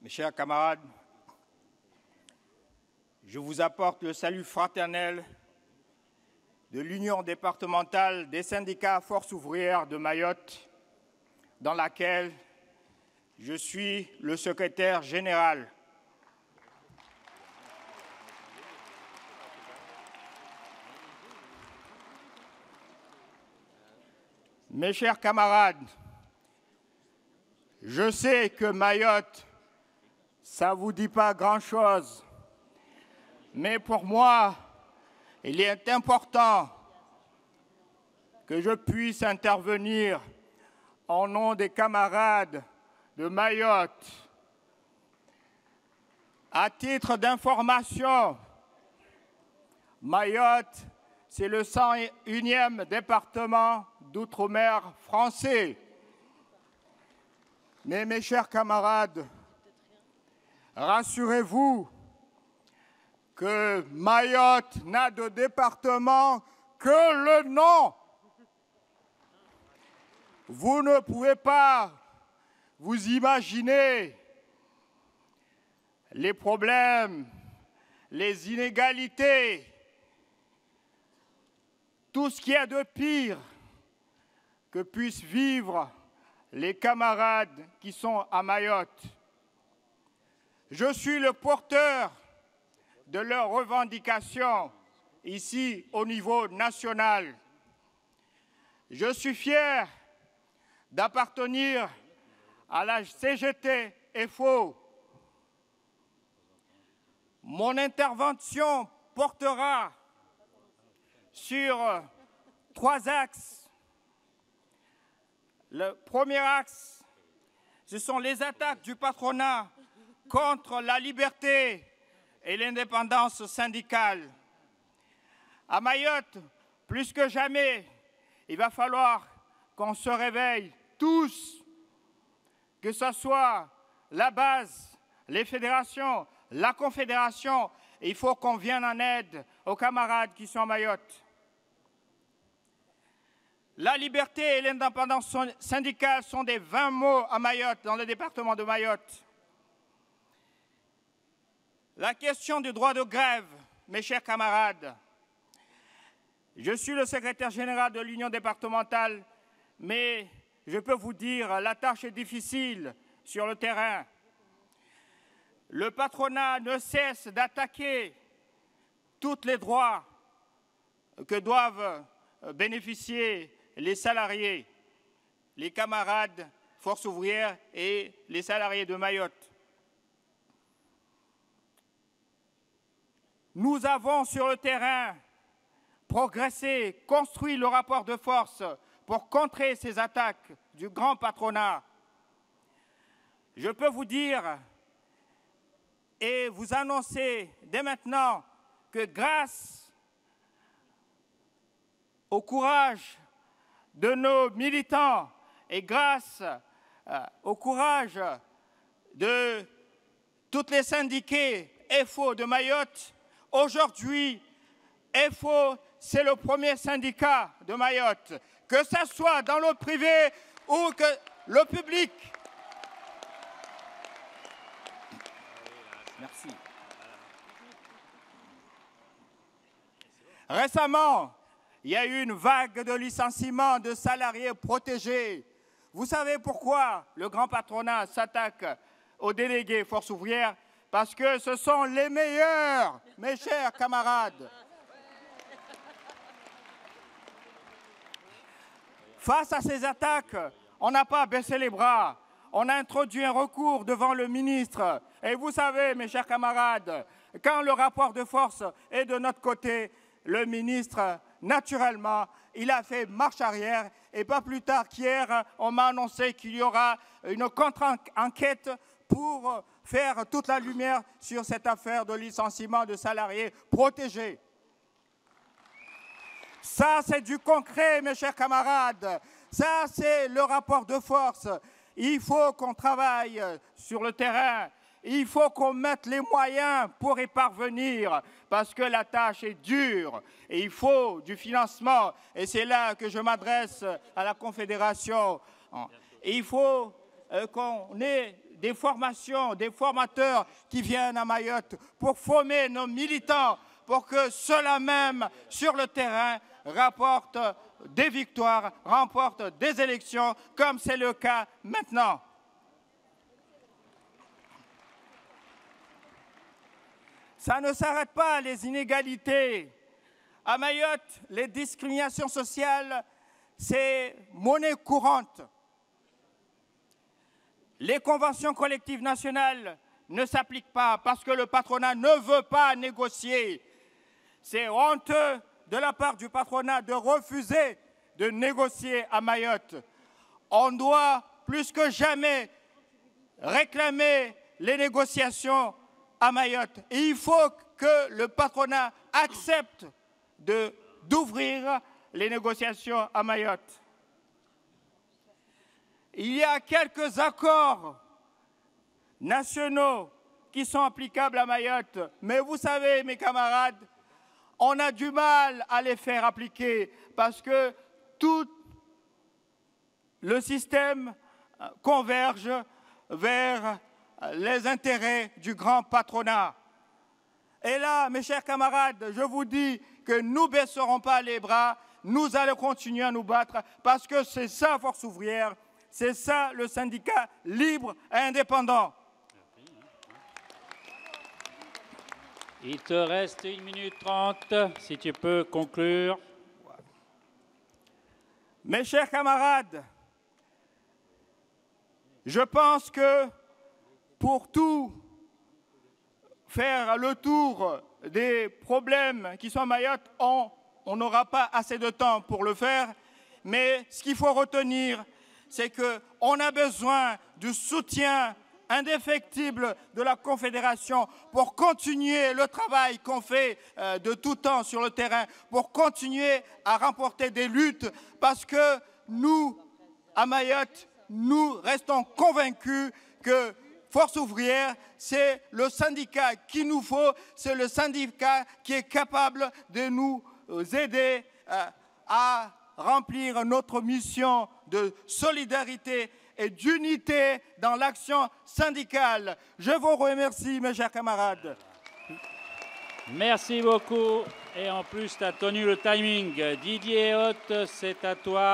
Mes chers camarades, je vous apporte le salut fraternel de l'Union départementale des syndicats Force ouvrière de Mayotte, dans laquelle je suis le secrétaire général. Mes chers camarades, je sais que Mayotte, ça ne vous dit pas grand-chose, mais pour moi, il est important que je puisse intervenir au nom des camarades de Mayotte. À titre d'information, Mayotte, c'est le 101e département d'outre-mer français. Mais mes chers camarades, rassurez-vous que Mayotte n'a de département que le nom. Vous ne pouvez pas vous imaginer les problèmes, les inégalités, tout ce qu'il y a de pire que puissent vivre les camarades qui sont à Mayotte. Je suis le porteur de leurs revendications ici au niveau national. Je suis fier d'appartenir à la CGT-FO. Mon intervention portera sur 3 axes. Le premier axe, ce sont les attaques du patronat contre la liberté et l'indépendance syndicale. À Mayotte, plus que jamais, il va falloir qu'on se réveille tous, que ce soit la base, les fédérations, la confédération. Il faut qu'on vienne en aide aux camarades qui sont à Mayotte. La liberté et l'indépendance syndicale sont des 20 mots à Mayotte, dans le département de Mayotte. La question du droit de grève, mes chers camarades, je suis le secrétaire général de l'Union départementale, mais je peux vous dire, la tâche est difficile sur le terrain. Le patronat ne cesse d'attaquer tous les droits que doivent bénéficier les salariés, les camarades Force ouvrière et les salariés de Mayotte. Nous avons sur le terrain progressé, construit le rapport de force pour contrer ces attaques du grand patronat. Je peux vous dire et vous annoncer dès maintenant que grâce au courage de nos militants et grâce au courage de tous les syndiqués FO de Mayotte, aujourd'hui, FO, c'est le premier syndicat de Mayotte, que ce soit dans le privé ou que le public. Merci. Récemment, il y a eu une vague de licenciements de salariés protégés. Vous savez pourquoi le grand patronat s'attaque aux délégués Force ouvrière? Parce que ce sont les meilleurs, mes chers camarades. Face à ces attaques, on n'a pas baissé les bras. On a introduit un recours devant le ministre. Et vous savez, mes chers camarades, quand le rapport de force est de notre côté, le ministre, naturellement, il a fait marche arrière. Et pas plus tard qu'hier, on m'a annoncé qu'il y aura une contre-enquête pour faire toute la lumière sur cette affaire de licenciement de salariés protégés. Ça, c'est du concret, mes chers camarades. Ça, c'est le rapport de force. Il faut qu'on travaille sur le terrain. Il faut qu'on mette les moyens pour y parvenir, parce que la tâche est dure et il faut du financement. Et c'est là que je m'adresse à la Confédération. Et il faut qu'on ait des formations, des formateurs qui viennent à Mayotte pour former nos militants, pour que ceux-là même, sur le terrain, rapportent des victoires, remportent des élections, comme c'est le cas maintenant. Ça ne s'arrête pas, les inégalités. À Mayotte, les discriminations sociales, c'est monnaie courante. Les conventions collectives nationales ne s'appliquent pas parce que le patronat ne veut pas négocier. C'est honteux de la part du patronat de refuser de négocier à Mayotte. On doit plus que jamais réclamer les négociations à Mayotte. Et il faut que le patronat accepte d'ouvrir les négociations à Mayotte. Il y a quelques accords nationaux qui sont applicables à Mayotte. Mais vous savez, mes camarades, on a du mal à les faire appliquer parce que tout le système converge vers les intérêts du grand patronat. Et là, mes chers camarades, je vous dis que nous ne baisserons pas les bras, nous allons continuer à nous battre parce que c'est ça, Force ouvrière, c'est ça le syndicat libre et indépendant. Il te reste 1 minute 30, si tu peux conclure. Mes chers camarades, je pense que pour tout faire le tour des problèmes qui sont à Mayotte, on n'aura pas assez de temps pour le faire. Mais ce qu'il faut retenir, c'est qu'on a besoin du soutien indéfectible de la Confédération pour continuer le travail qu'on fait de tout temps sur le terrain, pour continuer à remporter des luttes, parce que nous, à Mayotte, nous restons convaincus que Force ouvrière, c'est le syndicat qu'il nous faut, c'est le syndicat qui est capable de nous aider à remplir notre mission de solidarité et d'unité dans l'action syndicale. Je vous remercie, mes chers camarades. Merci beaucoup. Et en plus, tu as tenu le timing. Didier Haute, c'est à toi.